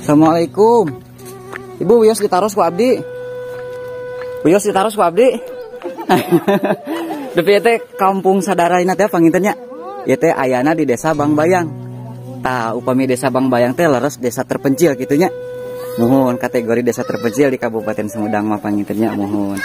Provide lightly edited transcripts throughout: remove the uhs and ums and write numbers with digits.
Assalamualaikum. Ibu wios ditaros ku abdi. Wios ditaros ku abdi. Depi teh kampung sadaraina teh pangintennya. Ieu teh ayana di Desa Bangbayang. Tah upami Desa Bangbayang teh leres desa terpencil gitunya. Mohon kategori desa terpencil di Kabupaten Sumedang mah pangintennya mohon.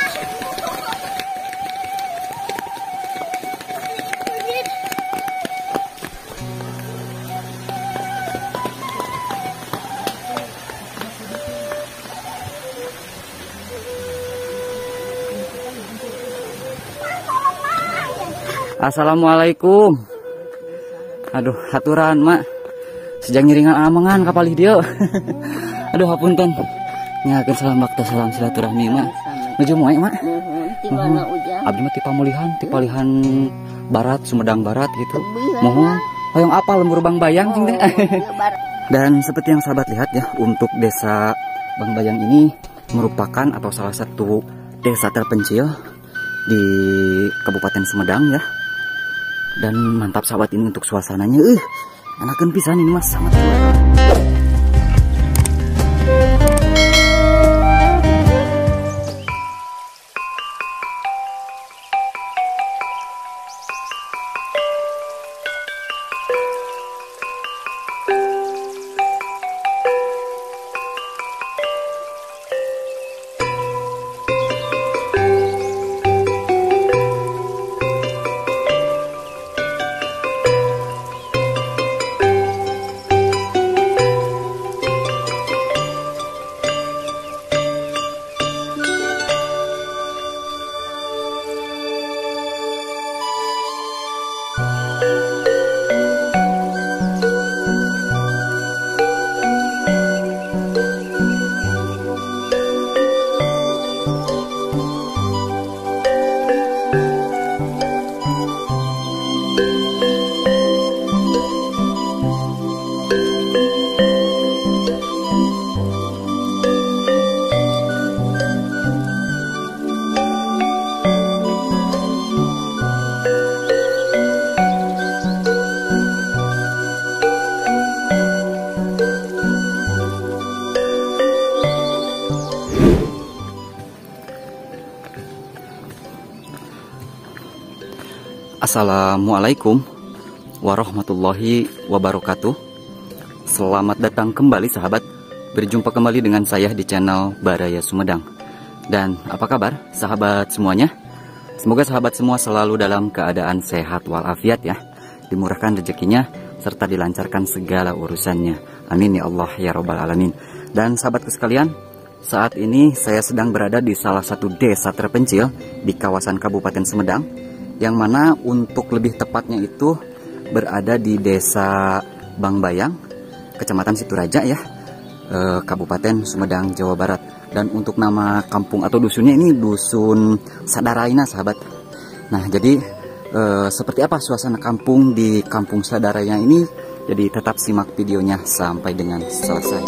Assalamualaikum. Aduh, haturan mak. Sejak ngiringan amangan kapalih dia. Aduh, hapunten. Nyakeun salam bakta salam silaturahmi mak. Nuju moe mak. Timana ujang. Abdi mah ti Pamulihan, ti Palihan Barat, Sumedang Barat gitu. Mohon hoyong apal lembur Bangbayang cing teh. Dan seperti yang sahabat lihat ya, untuk Desa Bangbayang ini merupakan atau salah satu desa terpencil di Kabupaten Sumedang ya. Dan mantap sahabat ini untuk suasananya. Enakeun pisan ini mas, sangat luar. Assalamualaikum warahmatullahi wabarakatuh. Selamat datang kembali sahabat. Berjumpa kembali dengan saya di channel Baraya Sumedang. Dan apa kabar sahabat semuanya? Semoga sahabat semua selalu dalam keadaan sehat walafiat ya. Dimurahkan rezekinya serta dilancarkan segala urusannya. Amin ya Allah ya Rabbal Alamin. Dan sahabatku sekalian, saat ini saya sedang berada di salah satu desa terpencil di kawasan Kabupaten Sumedang, yang mana untuk lebih tepatnya itu berada di Desa Bangbayang, Kecamatan Situraja ya, Kabupaten Sumedang, Jawa Barat. Dan untuk nama kampung atau dusunnya ini Dusun Sadaraina sahabat. Nah jadi seperti apa suasana kampung di Kampung Sadaraina ini? Jadi tetap simak videonya sampai dengan selesai.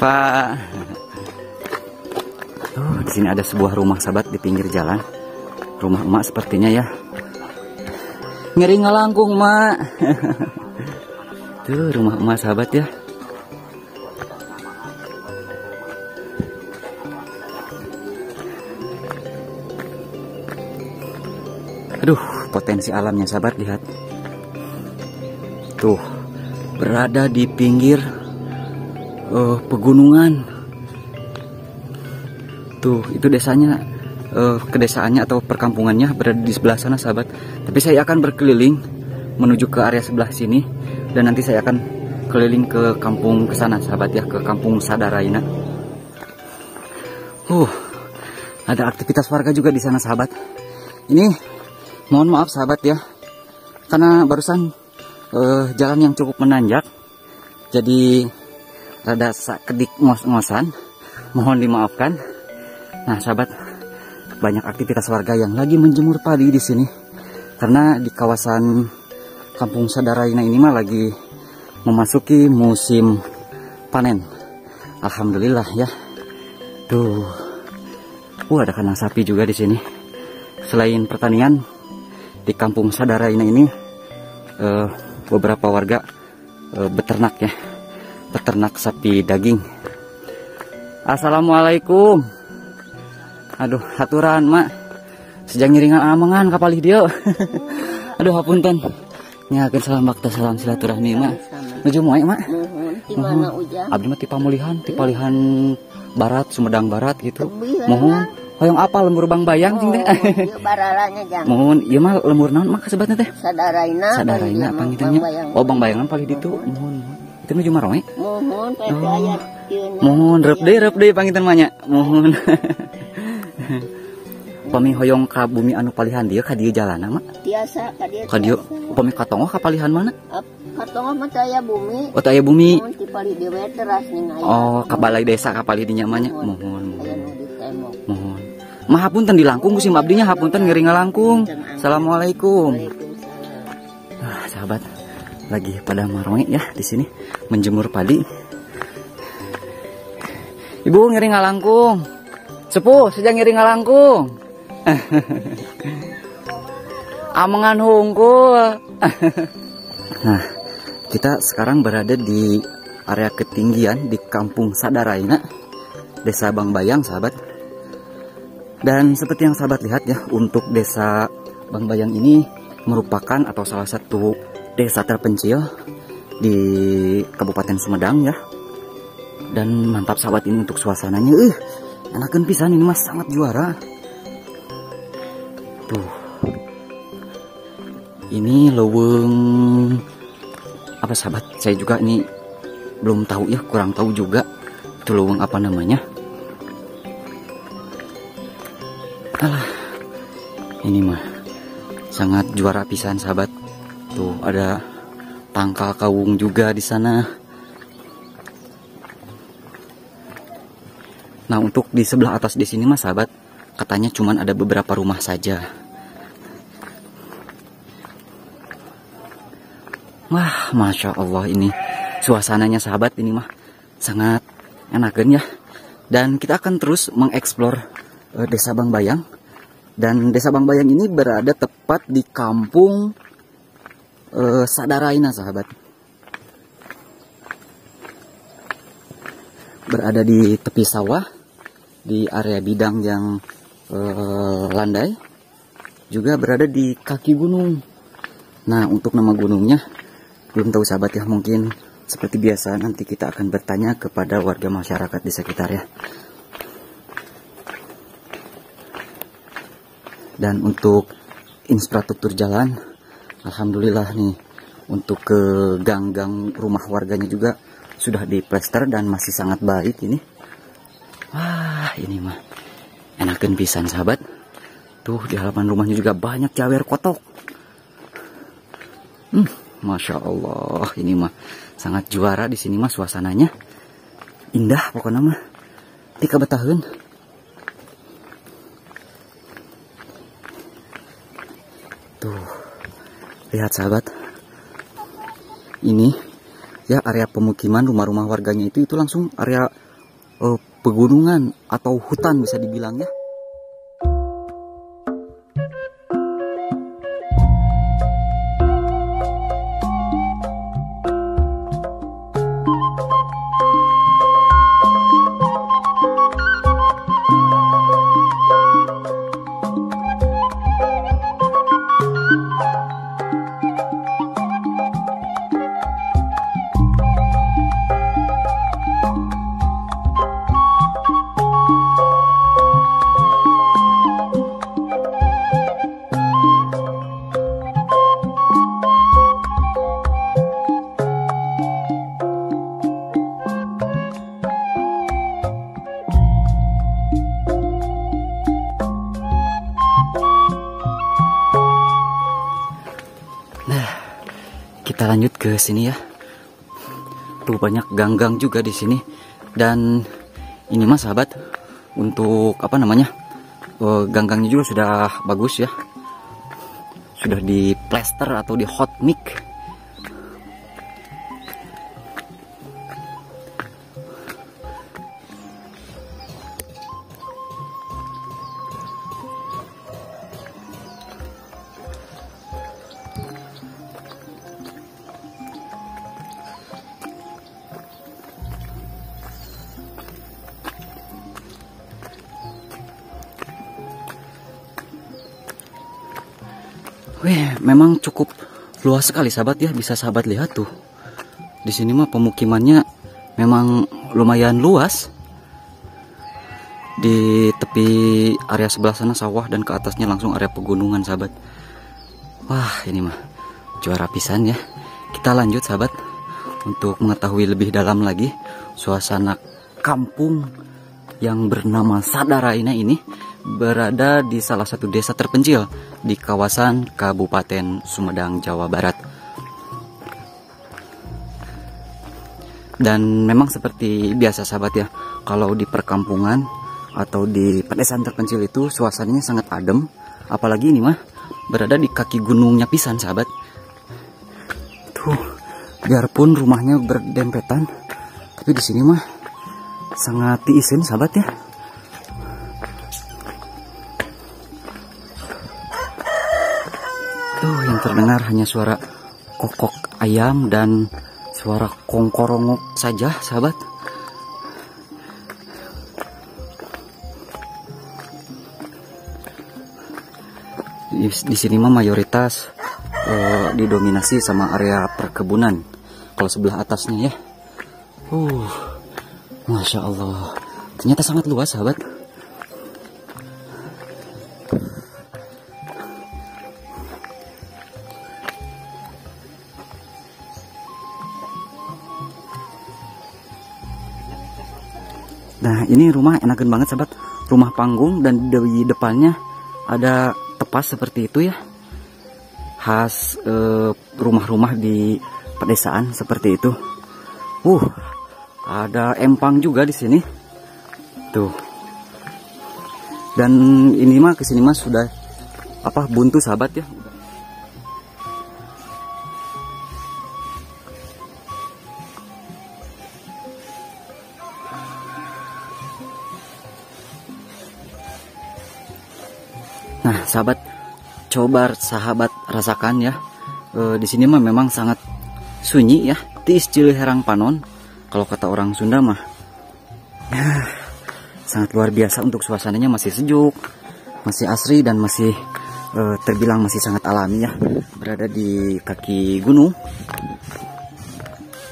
Pak, di sini ada sebuah rumah sahabat di pinggir jalan. Rumah emak sepertinya ya. Ngeri ngelangkung mak. Tuh rumah emak sahabat ya. Aduh, potensi alamnya sahabat lihat. Tuh, berada di pinggir pegunungan. Tuh itu desanya, kedesaannya atau perkampungannya berada di sebelah sana sahabat. Tapi saya akan berkeliling menuju ke area sebelah sini, dan nanti saya akan keliling ke kampung ke sana sahabat ya, ke Kampung Sadaraina. Ada aktivitas warga juga di sana sahabat. Ini mohon maaf sahabat ya, karena barusan jalan yang cukup menanjak, jadi rada sakedik ngos-ngosan, mohon dimaafkan. Nah sahabat, banyak aktivitas warga yang lagi menjemur padi di sini, karena di kawasan Kampung Sadaraina ini mah lagi memasuki musim panen. Alhamdulillah ya. Tuh, ada kandang sapi juga di sini. Selain pertanian, di Kampung Sadaraina ini beberapa warga beternak ya, peternak sapi daging. Assalamualaikum. Aduh, haturan mak. Sejak ngiringan amangan kapalih dia. Aduh, hapunten. Nyakeun salam bakta salam silaturahmi mak. Nuju moe mak. Di mana Ujang? Abdi mah ti Pamulihan, ti Palihan Barat, Sumedang Barat gitu. Mohon hoyong apa lembur Bang Bayang cing teh. Ieu baralanya Jang. Mohon ieu mah lembur naon mak kasebatna teh? Sadaraina. Sadaraina pangitnya. Oh Bang Bayangan palih ditu. Mohon. Itu nuju maroe. Mohon PP ayat ieu. Mohon rep deui pangitan mah nya. Mohon. Upami hoyong ka bumi anu palihan dia ka dieu jalana mak? Tiasa ka dieu. Ka dieu upami katongo ka palihan mana? Katongo mah taya bumi. Oh taya bumi. Mohon ti palih dewe teras ning aya. Oh ka balai desa ka palih dinya mah nya. Mohon. Aya nu di tembok. Mohon. Mah hapunten di langkung Gusti abdinya hapunten ngeuring ngalangkung. Assalamualaikum. Sahabat lagi pada maroe ya di sini menjemur padi. Ibu ngeuring ngalangkung. Sepuh sejak ngeuring ngalangkung. Amangan hungkul. Nah, kita sekarang berada di area ketinggian di Kampung Sadaraina, Desa Bang Bayang, sahabat. Dan seperti yang sahabat lihat ya, untuk Desa Bang Bayang ini merupakan atau salah satu desa terpencil di Kabupaten Sumedang ya. Dan mantap sahabat ini untuk suasananya. Enakeun pisan ini mas, sangat juara. Tuh, ini leuweung apa sahabat? Saya juga ini belum tahu ya, kurang tahu juga itu leuweung apa namanya. Alah, ini mah sangat juara pisan sahabat. Tuh ada tangkal kawung juga di sana. Nah untuk di sebelah atas di sini mah sahabat, katanya cuman ada beberapa rumah saja. Wah, masya Allah ini suasananya sahabat ini mah sangat enakeun ya. Dan kita akan terus mengeksplor Desa Bang Bayang. Dan Desa Bang Bayang ini berada tepat di Kampung Sadaraina sahabat. Berada di tepi sawah, di area bidang yang landai, juga berada di kaki gunung. Nah untuk nama gunungnya belum tahu sahabat ya, mungkin seperti biasa nanti kita akan bertanya kepada warga masyarakat di sekitar ya. Dan untuk infrastruktur jalan, alhamdulillah nih untuk ke gang-gang rumah warganya juga sudah diplester dan masih sangat baik ini. Wah ini mah enakeun pisan sahabat. Tuh di halaman rumahnya juga banyak cawer kotok. Masya Allah ini mah sangat juara di sini mah, suasananya indah pokoknya mah. Tika betaheun. Tuh lihat sahabat, ini ya area pemukiman rumah-rumah warganya itu langsung area pegunungan atau hutan bisa dibilang ya. Kita lanjut ke sini ya. Tuh banyak gang-gang juga di sini. Dan ini mah sahabat, untuk apa namanya, gang-gangnya juga sudah bagus ya. sudah di plester atau di hot mix. Wih, memang cukup luas sekali sahabat ya, bisa sahabat lihat tuh. Di sini mah pemukimannya memang lumayan luas. Di tepi area sebelah sana sawah dan ke atasnya langsung area pegunungan sahabat. Wah, ini mah juara pisan ya. Kita lanjut sahabat untuk mengetahui lebih dalam lagi suasana kampung yang bernama Sadaraina ini berada di salah satu desa terpencil di kawasan Kabupaten Sumedang, Jawa Barat. Dan memang seperti biasa sahabat ya, kalau di perkampungan atau di pedesaan terpencil itu suasananya sangat adem. Apalagi ini mah berada di kaki gunungnya pisan sahabat. Tuh, biarpun rumahnya berdempetan, tapi di sini mah sangat diisin sahabat ya. Yang terdengar hanya suara kokok ayam dan suara kongkorongok saja sahabat. Di sini mah mayoritas didominasi sama area perkebunan. Kalau sebelah atasnya ya, Masya Allah, ternyata sangat luas sahabat. Nah, ini rumah enakan banget sahabat, rumah panggung, dan di depannya ada tepas seperti itu ya, khas rumah-rumah di pedesaan seperti itu. Ada empang juga di sini tuh, dan ini mah kesini mah sudah buntu sahabat ya. Nah, sahabat, coba sahabat rasakan ya. Di sini mah memang sangat sunyi ya. Tiis cili herang panon. Kalau kata orang Sunda mah, sangat luar biasa untuk suasananya, masih sejuk, masih asri, dan masih terbilang masih sangat alami ya. Berada di kaki gunung.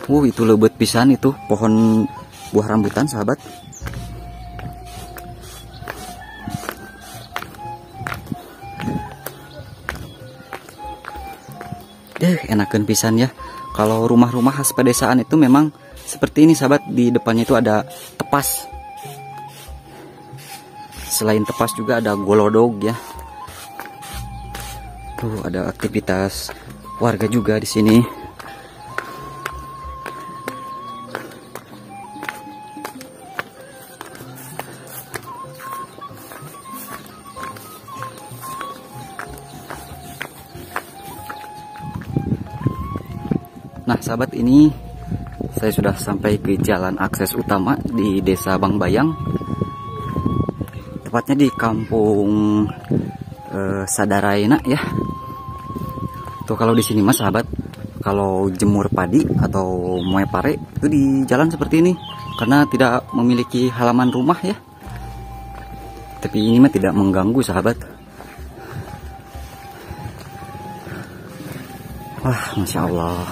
Itu lebat pisan itu pohon buah rambutan sahabat. Enakan pisan ya. Kalau rumah-rumah khas pedesaan itu memang seperti ini sahabat. Di depannya itu ada tepas. Selain tepas juga ada golodog ya. Tuh ada aktivitas warga juga di sini. Nah sahabat, ini saya sudah sampai ke jalan akses utama di Desa Bangbayang, tepatnya di kampung Sadaraina ya. Tuh kalau di sini mas sahabat, kalau jemur padi atau moe pare itu di jalan seperti ini, karena tidak memiliki halaman rumah ya. Tapi ini mah tidak mengganggu sahabat. Wah, Masya Allah.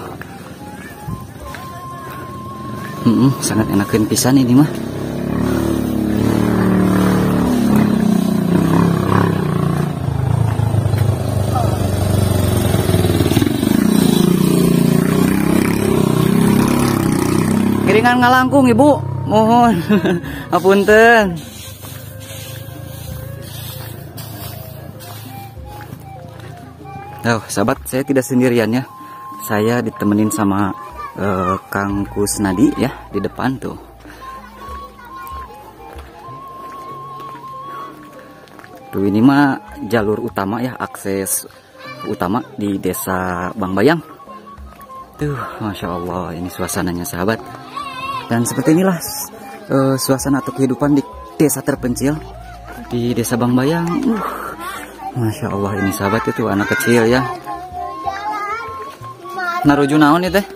Sangat enakan pisan ini mah. Kiringan ngalangkung ibu, mohon apunten. Sahabat, saya tidak sendirian ya. Saya ditemenin sama Kang Kusnadi ya di depan tuh. Tuh ini mah jalur utama ya, akses utama di desa Bangbayang. Tuh, Masya Allah, ini suasananya sahabat. Dan seperti inilah suasana atau kehidupan di desa terpencil di desa Bangbayang. Masya Allah, ini sahabat, itu anak kecil ya. Naruju naon ya teh?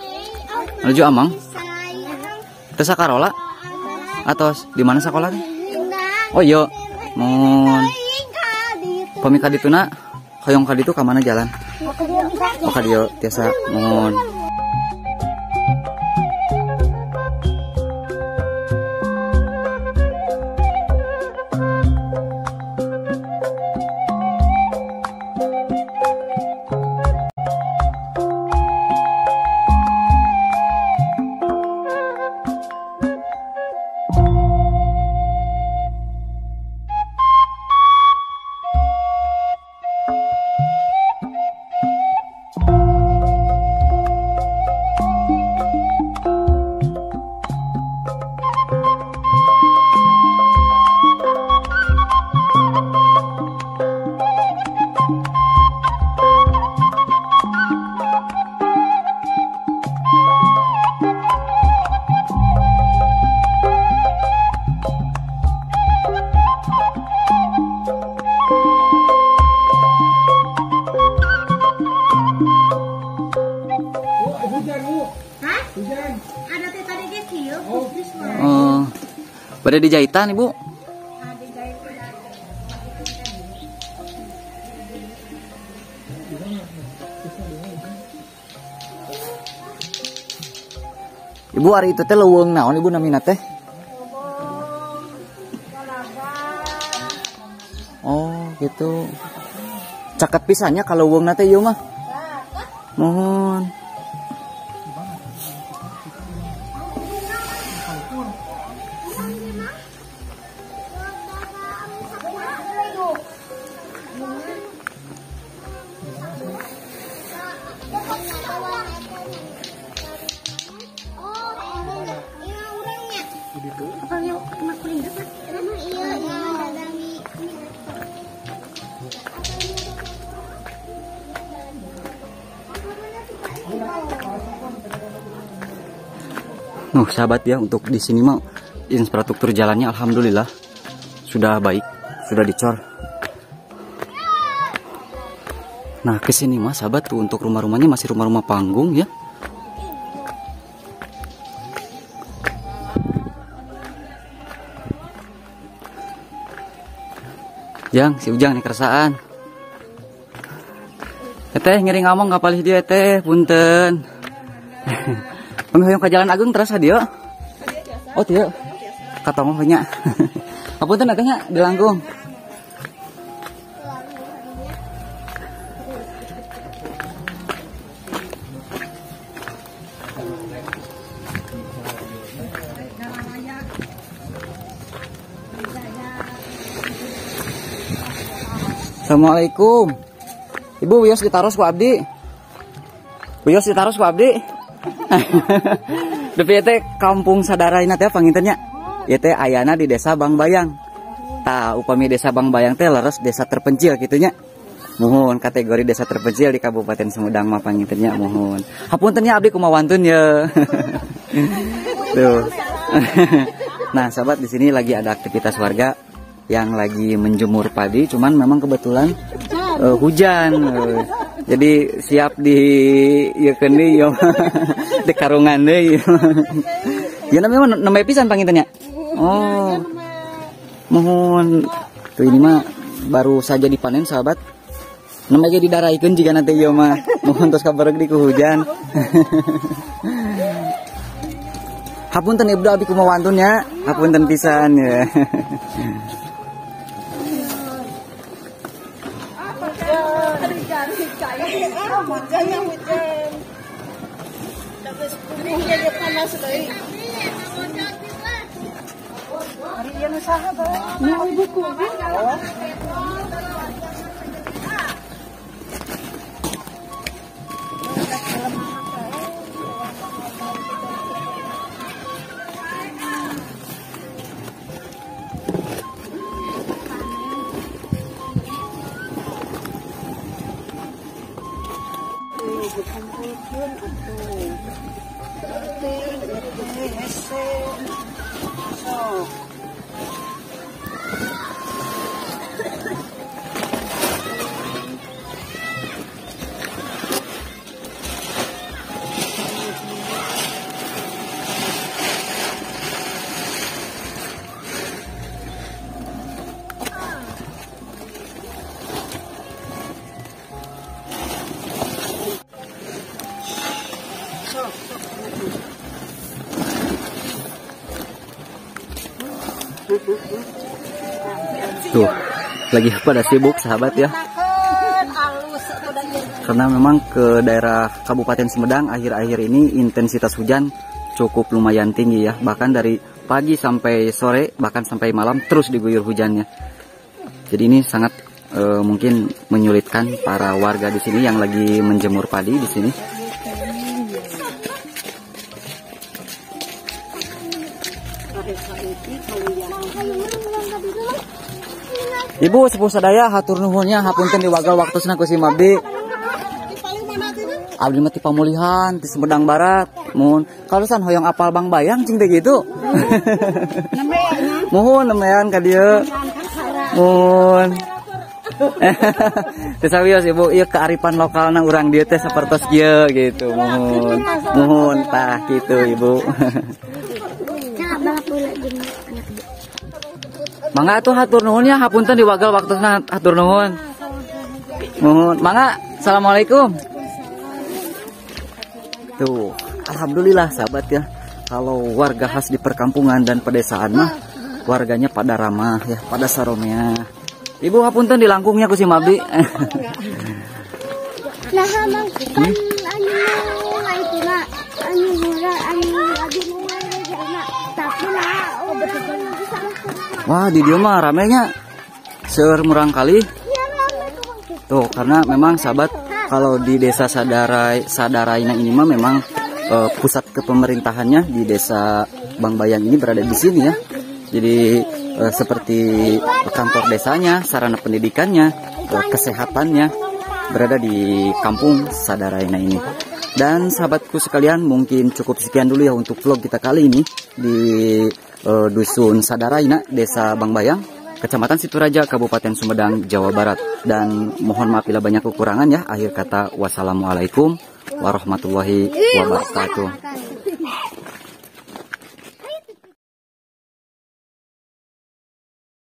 Naruju amang? Teh Sakarola? Atau di mana sekolah teh? Oh iya, mun pami kadituna hoyong kaditu ka mana jalan? Oh kadieu tiasa mun. Pada di jahitan Ibu. Ibu hari itu teh leuweung naon Ibu namina teh? Oh, gitu. Caket pisannya kalau leuweung teh ieu mah. Mohon. Sahabat ya, untuk di sini mah infrastruktur jalannya alhamdulillah sudah baik, sudah dicor. Nah kesini mah sahabat tuh untuk rumah-rumahnya masih rumah-rumah panggung ya. Si Ujang nih keresaan. Teh ngeri ngomong nggak palih dia teh, punten. Penghoyong ke Jalan Agung terasa dia. Oh dia, kata ngomongnya. Punten katanya di Langgung. Assalamualaikum. Ibu wios ditaros ku abdi. Wios ditaros ku abdi. Depi teh kampung sadaraina teh pangintennya. Ieu teh ayana di desa Bangbayang. Tah upami desa Bangbayang teh leres desa terpencil gitunya. Mohon kategori desa terpencil di Kabupaten Sumedang mah pangintennya mohon. Hapunten nya abdi kumaha wantun ya. Tuh. Nah, sahabat di sini lagi ada aktivitas warga yang lagi menjemur padi, cuman memang kebetulan hujan. Jadi siap di ieu keuni yo. Di karungan deui. Ya namanya nembe pisan pangintennya. Oh. Mohon. Tuh ini mah baru saja dipanen sahabat. Nembe ge didaraikeun jika nanti ieu mah. Mohon tos kabareg di ku hujan. Hapunten Ibnu abi kumaha wantun nya. Hapunten pisan ya. Tuh, lagi pada sibuk sahabat ya. Karena memang ke daerah Kabupaten Sumedang akhir-akhir ini intensitas hujan cukup lumayan tinggi ya. Bahkan dari pagi sampai sore, bahkan sampai malam terus diguyur hujannya. Jadi ini sangat mungkin menyulitkan para warga di sini yang lagi menjemur padi di sini. Ibu sepuh sadaya hatur nuhunnya hapunten diwagal waktosna ku si Mabdi. Abdi mah ti pamulihan di Sumedang Barat. Mun kalusan hoyong apal Bang Bayang cing teh gitu. Muhun nemean ka dieu. Mun. Teu sawios Ibu, ieu kearifan lokalna urang dieu teh sapertos kieu gitu. Muhun. Muhun tah kitu Ibu. Mangga atuh hatur nuhunnya hapunten diwagal waktosna hatur nuhun. Muhun. Mangga, assalamualaikum. Tuh, alhamdulillah sahabat ya. Kalau warga khas di perkampungan dan pedesaan mah warganya pada ramah ya, pada saromea. Ibu hapunten dilangkungnya ku si Mabdi. Wah, di dia mah ramenya seur murang kali. Tuh, karena memang sahabat kalau di desa Sadaraina ini mah memang pusat kepemerintahannya di desa Bang Bayang ini berada di sini ya. Jadi seperti kantor desanya, sarana pendidikannya, kesehatannya berada di kampung Sadaraina ini. Dan sahabatku sekalian, mungkin cukup sekian dulu ya untuk vlog kita kali ini di Dusun Sadaraina, Desa Bang Bayang, Kecamatan Situraja, Kabupaten Sumedang, Jawa Barat. Dan mohon maaf bila banyak kekurangan ya. Akhir kata, wassalamualaikum warahmatullahi wabarakatuh.